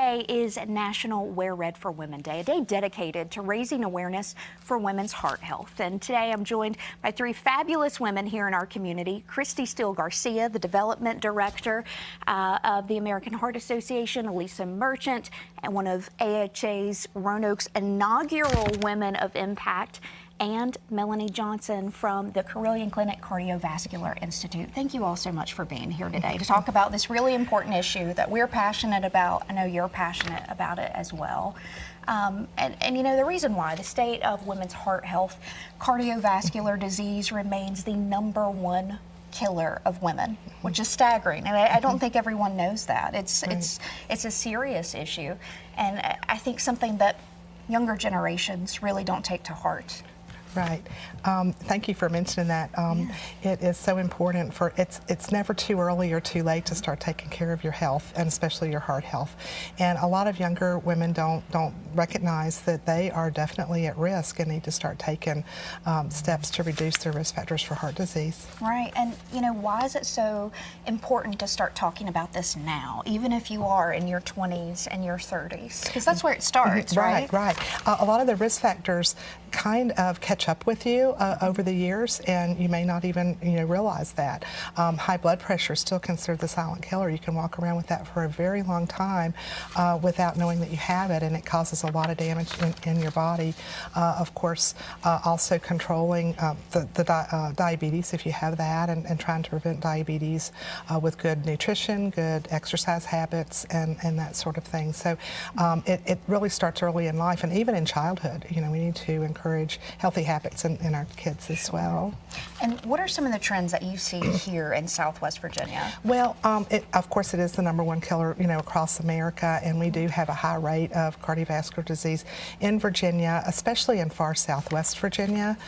Today is National Wear Red for Women Day, a day dedicated to raising awareness for women's heart health. And today I'm joined by three fabulous women here in our community. Christy Steele Garcia, the Development Director of the American Heart Association, Elisa Merchant, and one of AHA's Roanoke's inaugural Women of Impact, and Melanie Johnson from the Carilion Clinic Cardiovascular Institute. Thank you all so much for being here today to talk about this really important issue that we're passionate about. I know you're passionate about it as well. And you know, the reason why the state of women's heart health, cardiovascular disease remains the #1 killer of women, which is staggering, and I don't think everyone knows that. It's a serious issue, and I think something that younger generations really don't take to heart. Right. Thank you for mentioning that. It is so important for, it's never too early or too late to start taking care of your health, and especially your heart health. And a lot of younger women don't recognize that they are definitely at risk and need to start taking steps to reduce their risk factors for heart disease. Right. And you know, why is it so important to start talking about this now, even if you are in your 20s and your 30s? Because that's where it starts, right? Right. A lot of the risk factors kind of catch up with you over the years, and you may not even realize that. High blood pressure is still considered the silent killer. You can walk around with that for a very long time without knowing that you have it, and it causes a lot of damage in your body. Of course, also controlling the diabetes if you have that, and trying to prevent diabetes with good nutrition, good exercise habits, and that sort of thing. So it really starts early in life, and even in childhood. We need to encourage healthy habits in our kids as well. And what are some of the trends that you see here in Southwest Virginia? Well, of course, it is the #1 killer, across America, and we do have a high rate of cardiovascular disease in Virginia, especially in far Southwest Virginia.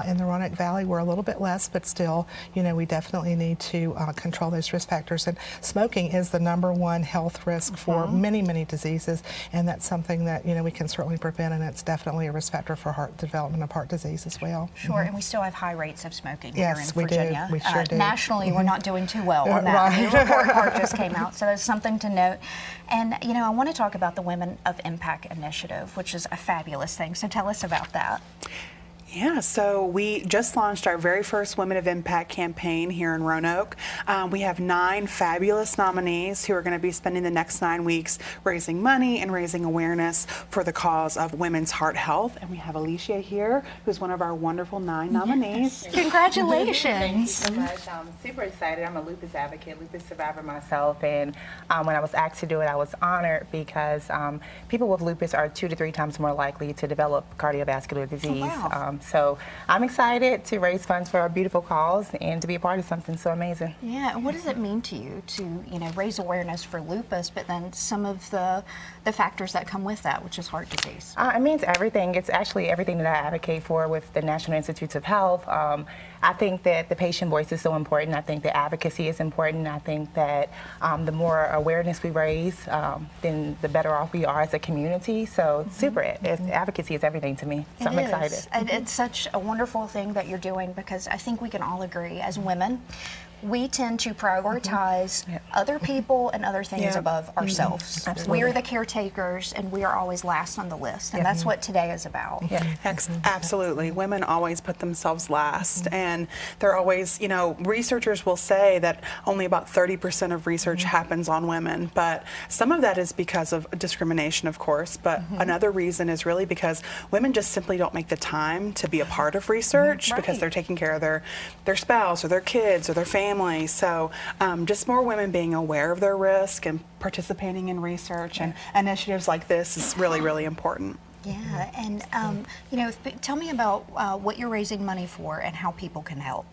In the Roanoke Valley, we're a little bit less, but still, we definitely need to control those risk factors. And smoking is the #1 health risk for many, many diseases, and that's something that we can certainly prevent, and it's definitely a risk factor for development of heart disease as well. Sure, and we still have high rates of smoking here in Virginia. Yes, we sure do. Nationally, we're not doing too well on that. Right. The report card just came out, so it's something to note. And I want to talk about the Women of Impact initiative, which is a fabulous thing. So tell us about that. Yeah, so we just launched our very first Women of Impact campaign here in Roanoke. We have 9 fabulous nominees who are going to be spending the next 9 weeks raising money and raising awareness for the cause of women's heart health. And we have Alicia here, who's one of our wonderful 9 nominees. Yes. Congratulations. Thank you so much. I'm super excited. I'm a lupus advocate, lupus survivor myself, and when I was asked to do it, I was honored because people with lupus are 2 to 3 times more likely to develop cardiovascular disease. Oh, wow. So I'm excited to raise funds for a beautiful cause and to be a part of something so amazing. Yeah, and what does it mean to you to raise awareness for lupus, but then some of the factors that come with that, which is heart disease? It means everything. It's actually everything that I advocate for with the National Institutes of Health. I think that the patient voice is so important. I think that advocacy is important. I think that the more awareness we raise, then the better off we are as a community. So super. Advocacy is everything to me. So I'm excited. It's such a wonderful thing that you're doing, because I think we can all agree as women, we tend to prioritize other people and other things above ourselves. We are the caretakers, and we are always last on the list, and that's what today is about. Absolutely. Women always put themselves last, and they're always, researchers will say that only about 30% of research happens on women, but some of that is because of discrimination, of course, but another reason is really because women just simply don't make the time to be a part of research because they're taking care of their spouse or their kids or their family. So just more women being aware of their risk and participating in research and initiatives like this is really, really important. Yeah, and tell me about what you're raising money for and how people can help.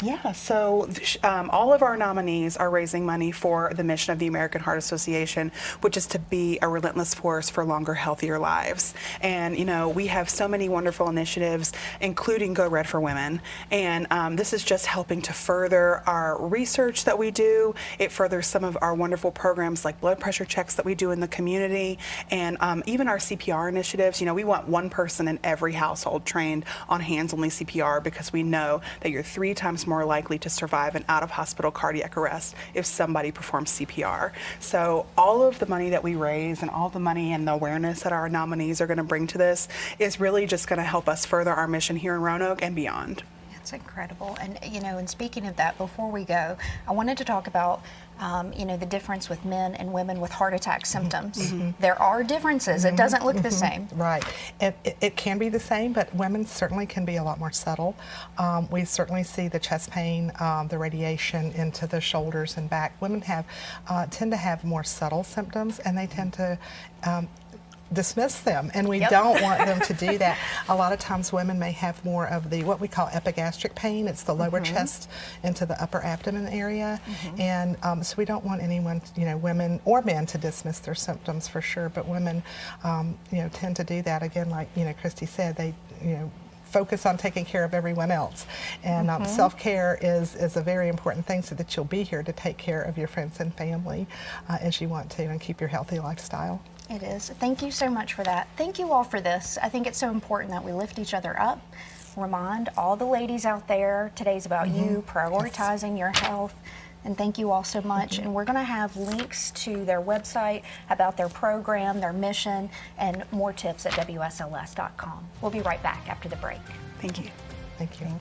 Yeah, so all of our nominees are raising money for the mission of the American Heart Association, which is to be a relentless force for longer, healthier lives. And, we have so many wonderful initiatives, including Go Red for Women. And this is just helping to further our research that we do. It furthers some of our wonderful programs like blood pressure checks that we do in the community, and even our CPR initiatives. We want one person in every household trained on hands-only CPR, because we know that you're 3 times more more likely to survive an out-of-hospital cardiac arrest if somebody performs CPR. So all of the money that we raise and all the money and the awareness that our nominees are going to bring to this is really just going to help us further our mission here in Roanoke and beyond. That's incredible. And, you know, and speaking of that, before we go, I wanted to talk about, you know, the difference with men and women with heart attack symptoms. There are differences. It doesn't look the same. Right. It can be the same, but women certainly can be a lot more subtle. We certainly see the chest pain, the radiation into the shoulders and back. Women tend to have more subtle symptoms, and they tend to dismiss them, and we don't want them to do that. A lot of times women may have more of the what we call epigastric pain. It's the lower chest into the upper abdomen area, and so we don't want anyone, you know, women or men, to dismiss their symptoms for sure, but women you know, tend to do that. Again, like, you know, Christy said, they, you know, focus on taking care of everyone else, and self-care is a very important thing, so that you'll be here to take care of your friends and family as you want to, and keep your healthy lifestyle. It is. Thank you so much for that. Thank you all for this. I think it's so important that we lift each other up, remind all the ladies out there, today's about you, prioritizing your health. And thank you all so much. And we're going to have links to their website, about their program, their mission, and more tips at WSLS.com. We'll be right back after the break. Thank you. Thank you.